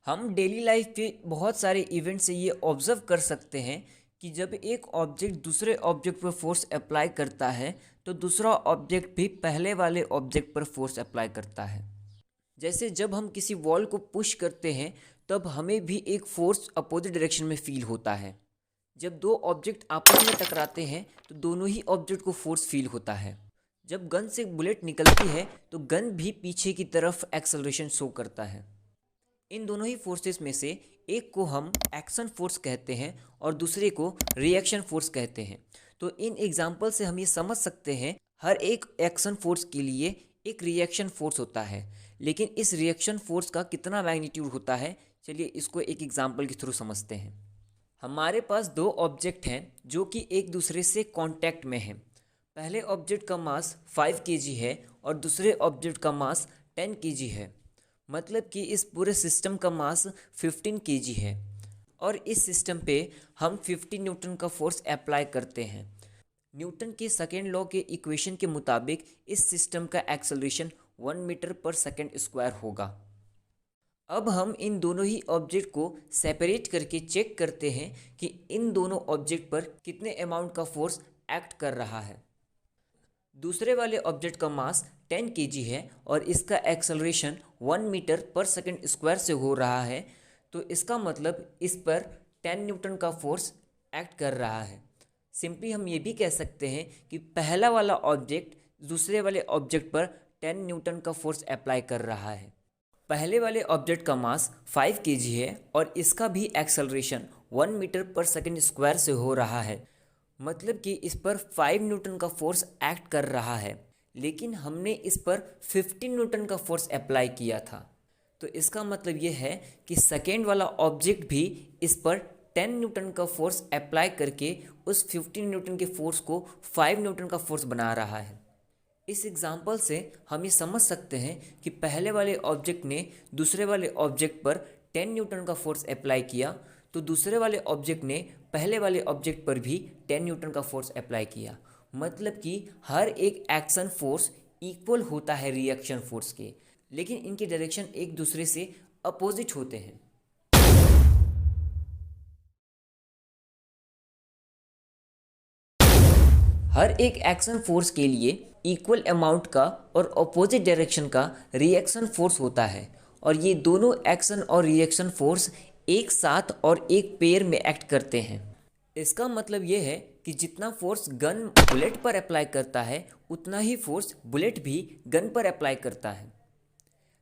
हम daily life के बहुत सारे इवेंट से ये ऑब्जर्व कर सकते हैं कि जब एक ऑब्जेक्ट दूसरे ऑब्जेक्ट पर फोर्स अप्लाई करता है तो दूसरा ऑब्जेक्ट भी पहले वाले ऑब्जेक्ट पर फोर्स अप्लाई करता है। जैसे जब हम किसी वॉल को पुश करते हैं तब हमें भी एक फोर्स अपोजिट डायरेक्शन में फील होता है। जब दो ऑब्जेक्ट आपस में टकराते हैं तो दोनों ही ऑब्जेक्ट को फोर्स फील होता है। जब गन से बुलेट निकलती है तो गन भी पीछे की तरफ एक्सेलरेशन शो करता है। इन दोनों ही फोर्सेस में से एक को हम एक्शन फोर्स कहते हैं और दूसरे को रिएक्शन फोर्स कहते हैं। तो इन एग्जाम्पल से हम ये समझ सकते हैं हर एक एक्शन फोर्स के लिए एक रिएक्शन फोर्स होता है, लेकिन इस रिएक्शन फोर्स का कितना मैग्नीट्यूड होता है, चलिए इसको एक एग्जाम्पल के थ्रू समझते हैं। हमारे पास दो ऑब्जेक्ट हैं जो कि एक दूसरे से कांटेक्ट में हैं। पहले ऑब्जेक्ट का मास 5 केजी है और दूसरे ऑब्जेक्ट का मास 10 केजी है। मतलब कि इस पूरे सिस्टम का मास 15 केजी है और इस सिस्टम पे हम 50 न्यूटन का फोर्स अप्लाई करते हैं। न्यूटन के सेकेंड लॉ के इक्वेशन के मुताबिक इस सिस्टम का एक्सेलरेशन 1 मीटर पर सेकेंड स्क्वायर होगा। अब हम इन दोनों ही ऑब्जेक्ट को सेपरेट करके चेक करते हैं कि इन दोनों ऑब्जेक्ट पर कितने अमाउंट का फोर्स एक्ट कर रहा है। दूसरे वाले ऑब्जेक्ट का मास 10 केजी है और इसका एक्सेलरेशन 1 मीटर पर सेकंड स्क्वायर से हो रहा है, तो इसका मतलब इस पर 10 न्यूटन का फोर्स एक्ट कर रहा है। सिंपली हम ये भी कह सकते हैं कि पहला वाला ऑब्जेक्ट दूसरे वाले ऑब्जेक्ट पर 10 न्यूटन का फोर्स अप्लाई कर रहा है। पहले वाले ऑब्जेक्ट का मास 5 केजी है और इसका भी एक्सेलरेशन 1 मीटर पर सेकंड स्क्वायर से हो रहा है। मतलब कि इस पर 5 न्यूटन का फोर्स एक्ट कर रहा है, लेकिन हमने इस पर 15 न्यूटन का फोर्स अप्लाई किया था। तो इसका मतलब ये है कि सेकेंड वाला ऑब्जेक्ट भी इस पर 10 न्यूटन का फोर्स अप्लाई करके उस 15 न्यूटन के फोर्स को 5 न्यूटन का फोर्स बना रहा है। इस एग्जाम्पल से हम ये समझ सकते हैं कि पहले वाले ऑब्जेक्ट ने दूसरे वाले ऑब्जेक्ट पर 10 न्यूटन का फोर्स अप्लाई किया, तो दूसरे वाले ऑब्जेक्ट ने पहले वाले ऑब्जेक्ट पर भी 10 न्यूटन का फोर्स अप्लाई किया। मतलब कि हर एक एक्शन फोर्स इक्वल होता है रिएक्शन फोर्स के, लेकिन इनके डायरेक्शन एक दूसरे से अपोजिट होते हैं। हर एक एक्शन फोर्स के लिए इक्वल अमाउंट का और अपोजिट डायरेक्शन का रिएक्शन फोर्स होता है, और ये दोनों एक्शन और रिएक्शन फोर्स एक साथ और एक पेयर में एक्ट करते हैं। इसका मतलब ये है कि जितना फोर्स गन बुलेट पर अप्लाई करता है उतना ही फोर्स बुलेट भी गन पर अप्लाई करता है।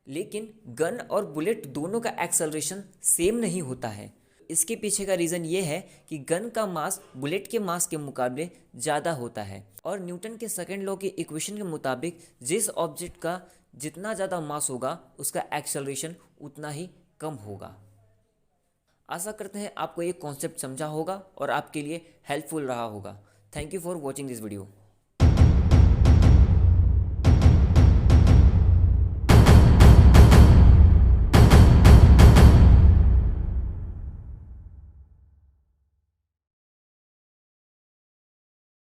लेकिन गन और बुलेट दोनों का एक्सेलरेशन सेम नहीं होता है। इसके पीछे का रीज़न ये है कि गन का मास बुलेट के मास के मुकाबले ज़्यादा होता है, और न्यूटन के सेकंड लॉ के इक्वेशन के मुताबिक जिस ऑब्जेक्ट का जितना ज़्यादा मास होगा उसका एक्सेलरेशन उतना ही कम होगा। आशा करते हैं आपको ये कॉन्सेप्ट समझा होगा और आपके लिए हेल्पफुल रहा होगा। Thank you for watching this video.